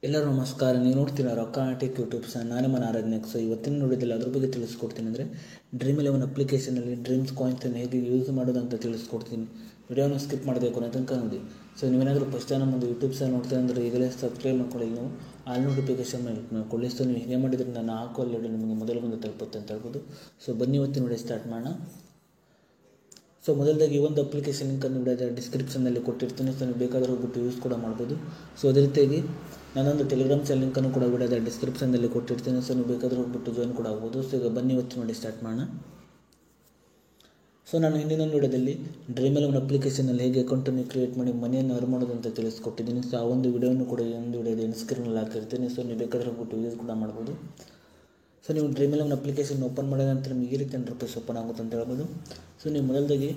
ಎಲ್ಲರೂ ನಮಸ್ಕಾರ. ನೀವು ನೋಡ್ತೀರಾ ರೊಕ್ಕ ಟೆಕ್ ಯೂಟ್ಯೂಬ್ ಚಾನಲ್. ನಾನೇ ಮನ ಆರಾಧನೆಗೆ. ಸೊ ಇವತ್ತಿನ ನೋಡಿದ್ದಿಲ್ಲ ಅದ್ರ ಬಗ್ಗೆ ತಿಳಿಸ್ಕೊಡ್ತೀನಿ. ಅಂದರೆ ಡ್ರೀಮ್11 ಅಪ್ಲಿಕೇಶನಲ್ಲಿ ಡ್ರೀಮ್ಸ್ ಕಾಯಿನ್ಸನ್ನು ಹೇಗೆ ಯೂಸ್ ಮಾಡೋದು ಅಂತ ತಿಳಿಸ್ಕೊಡ್ತೀನಿ. ವಿಡಿಯೋನ ಸ್ಕಿಪ್ ಮಾಡಬೇಕು ಅನ್ನೋ ತನಕ ನೋಡಿ. ಸೊ ನೀವೇನಾದರೂ ಫಸ್ಟ್ ಟೈಮ್ ನಮ್ಮದು ಯೂಟ್ಯೂಬ್ ಚಾನಲ್ ನೋಡ್ತೀರಾ ಅಂದರೆ ಈಗಲೇ ಸಬ್ಸ್ಕ್ರೈಬ್ ಮಾಡ್ಕೊಳ್ಳಿ. ನೀವು ಆಲ್ ನೋಟಿಫಿಕೇಶನ್ ಮಾಡ್ಕೊಳ್ಳಿ. ಸೊ ನೀವು ಹೀಗೆ ಮಾಡಿದರೆ ನಾನು ಹಾಕೋ ಆಲ್ರೆಡಿ ನಿಮಗೆ ಮೊದಲು ಬಂದು ತಲುಪುತ್ತೆ ಅಂತ ಹೇಳ್ಬೋದು. ಸೊ ಬನ್ನಿ ಇವತ್ತಿನ ವಿಡಿಯೋ ಸ್ಟಾರ್ಟ್ ಮಾಡೋಣ. ಸೊ ಮೊದಲದಾಗಿ ಈ ಒಂದು ಅಪ್ಲಿಕೇಶನ್ ಲಿಂಕನ್ನು ವಿಡಿಯೋದ ಡಿಸ್ಕ್ರಿಪ್ಷನ್ನಲ್ಲಿ ಕೊಟ್ಟಿರ್ತೀನಿ. ಸೊ ನೀವು ಬೇಕಾದರೂ ಹೋಗ್ಬಿಟ್ಟು ಯೂಸ್ ಕೂಡ ಮಾಡ್ಬೋದು. ಸೊ ಅದೇ ರೀತಿಯಾಗಿ ನಾನೊಂದು ಟೆಲಿಗ್ರಾಮ್ ಚಾನಲ್ ಲಿಂಕನ್ನು ಕೂಡ ವಿಡಿಯೋದ ಡಿಸ್ಕ್ರಿಪ್ಷನ್ನಲ್ಲಿ ಕೊಟ್ಟಿರ್ತೀನಿ. ಸೊ ನೀವು ಬೇಕಾದರೂ ಹೋಗ್ಬಿಟ್ಟು ಜಾಯ್ನ್ ಕೂಡ ಆಗ್ಬೋದು. ಸೊ ಈಗ ಬನ್ನಿ ಇವತ್ತು ನೋಡಿ ಸ್ಟಾರ್ಟ್ ಮಾಡೋಣ. ಸೊ ನಾನು ಹಿಂದಿನ ವಿಡಿಯೋದಲ್ಲಿ ಡ್ರೀಮ್11 ಅಪ್ಲಿಕೇಶನಲ್ಲಿ ಹೇಗೆ ಅಕೌಂಟನ್ನು ಕ್ರಿಯೇಟ್ ಮಾಡಿ ಮನಿಯನ್ನು ಅರ್ನ್ ಮಾಡೋದು ಅಂತ ತಿಳಿಸ್ಕೊಟ್ಟಿದ್ದೀನಿ. ಸೊ ಆ ಒಂದು ವಿಡಿಯೋನು ಕೂಡ ಈ ಒಂದು ವಿಡಿಯೋದ ಸ್ಕ್ರೀನಲ್ಲಿ ಹಾಕಿರ್ತೀನಿ. ಸೊ ನೀವು ಬೇಕಾದರೂ ಹೋಗ್ಬಿಟ್ಟು ಯೂಸ್ ಕೂಡ ಮಾಡ್ಬೋದು. ಸೊ ನೀವು ಡ್ರೀಮ್11 ಅಪ್ಲಿಕೇಶನ್ ಓಪನ್ ಮಾಡಿದ ನಂತರ ನಿಮಗೆ ಈ ರೀತಿ ಇಂಟರ್ಫೇಸ್ ಓಪನ್ ಆಗುತ್ತೆ ಅಂತ ಹೇಳ್ಬೋದು. ಸೊ ನೀವು ಮೊದಲದಾಗಿ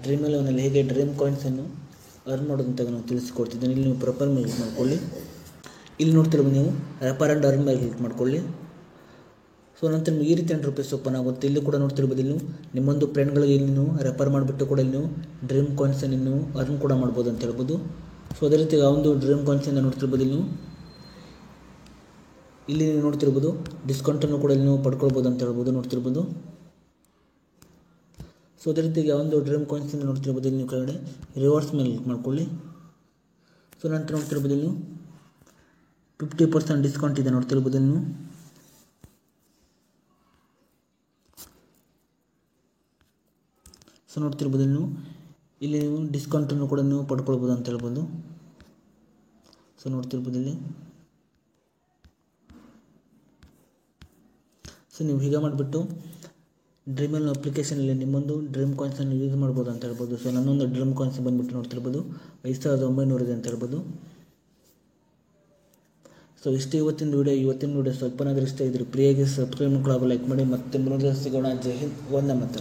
ಡ್ರೀಮ್11 ಹೇಗೆ ಡ್ರೀಮ್ ಕಾಯಿನ್ಸನ್ನು ಅರ್ನ್ ಮಾಡೋದು ಅಂತ ನಾನು ತಿಳಿಸ್ಕೊಡ್ತಿದ್ದೀನಿ. ಇಲ್ಲಿ ನೀವು ಪ್ರೊಫೈಲ್ ಮೇಲೆ ಕ್ಲಿಕ್ ಮಾಡ್ಕೊಳ್ಳಿ. ಇಲ್ಲಿ ನೋಡ್ತಿರ್ಬೋದು ನೀವು ರೆಫರ್ ಆ್ಯಂಡ್ ಅರ್ನ್ ಮೇಲೆ ಕ್ಲಿಕ್ ಮಾಡ್ಕೊಳ್ಳಿ. ಸೊ ನಂತರ ನಿಮಗೆ ಈ ರೀತಿ ಇಂಟರ್ಫೇಸ್ ಓಪನ್ ಆಗುತ್ತೆ. ಇಲ್ಲಿ ಕೂಡ ನೋಡ್ತಿರ್ಬೋದು ಇಲ್ಲಿ ನಿಮ್ಮೊಂದು ಫ್ರೆಂಡ್ಗಳಿಗೆ ಇಲ್ಲಿ ನೀವು ರೆಫರ್ ಮಾಡಿಬಿಟ್ಟು ಕೂಡ ಇಲ್ಲಿ ನೀವು ಡ್ರೀಮ್ ಕಾಯಿನ್ಸನ್ನು ನೀವು ಅರ್ನ್ ಕೂಡ ಮಾಡ್ಬೋದು ಅಂತ ಹೇಳ್ಬೋದು. ಸೊ ಅದೇ ರೀತಿ ಆ ಒಂದು ಡ್ರೀಮ್ ಕಾಯಿನ್ಸಿಂದ ನೋಡ್ತಿರ್ಬೋದು ಇಲ್ಲಿ ನೀವು ನೋಡ್ತಿರ್ಬೋದು ಡಿಸ್ಕೌಂಟನ್ನು ಕೂಡ ಇಲ್ಲಿ ನೀವು ಪಡ್ಕೊಳ್ಬೋದು ಅಂತ ಹೇಳ್ಬೋದು. ನೋಡ್ತಿರ್ಬೋದು. ಸೊ ಅದೇ ರೀತಿಯಾಗಿ ಒಂದು ಡ್ರೀಮ್ ಕಾಯಿನ್ಸಿಂದ ನೋಡ್ತಿರ್ಬೋದು ಇಲ್ಲಿ ನೀವು ಕೆಳಗಡೆ ರಿವಾರ್ಡ್ಸ್ ಮೇಲೆ ಕ್ಲಿಕ್ ಮಾಡ್ಕೊಳ್ಳಿ. ಸೊ ನಂತರ ನೋಡ್ತಿರ್ಬೋದು ಇಲ್ಲಿ 50% ಡಿಸ್ಕೌಂಟ್ ಇದೆ. ನೋಡ್ತಿರ್ಬೋದು ನೀವು ಸೊ ನೋಡ್ತಿರ್ಬೋದು ಇಲ್ಲಿ ನೀವು ಡಿಸ್ಕೌಂಟನ್ನು ಕೂಡ ನೀವು ಪಡ್ಕೊಳ್ಬೋದು ಅಂತ ಹೇಳ್ಬೋದು. ಸೊ ನೋಡ್ತಿರ್ಬೋದು ಇಲ್ಲಿ ಸೊ ನೀವು ಹೀಗೆ ಮಾಡಿಬಿಟ್ಟು ಡ್ರೀಮ್11 ಅಪ್ಲಿಕೇಶನಲ್ಲಿ ನಿಮ್ಮೊಂದು ಡ್ರೀಮ್ ಕಾಯಿನ್ಸನ್ನು ಯೂಸ್ ಮಾಡ್ಬೋದು ಅಂತ ಹೇಳ್ಬೋದು. ಸೊ ನನ್ನೊಂದು ಡ್ರೀಮ್ ಕಾಯಿನ್ಸ್ ಬಂದುಬಿಟ್ಟು ನೋಡ್ತಿರ್ಬೋದು 5900 ಇದೆ ಅಂತ ಹೇಳ್ಬೋದು. ಸೊ ಇಷ್ಟೇ ಇವತ್ತಿನ ವಿಡಿಯೋ ಸ್ವಲ್ಪನಾದರೂ ಇಷ್ಟ ಇದ್ದರೆ ಪ್ರಿಯಾಗಿ ಸಬ್ಸ್ಕ್ರೈಬ್ ಮಾಡ್ಕೊಳ್ಳೋ ಲೈಕ್ ಮಾಡಿ. ಮತ್ತೆ ಮುಂದೆ ಸಿಗೋಣ. ಜೈ ಹಿಂದ್, ವಂದೇ ಮಾತರಂ.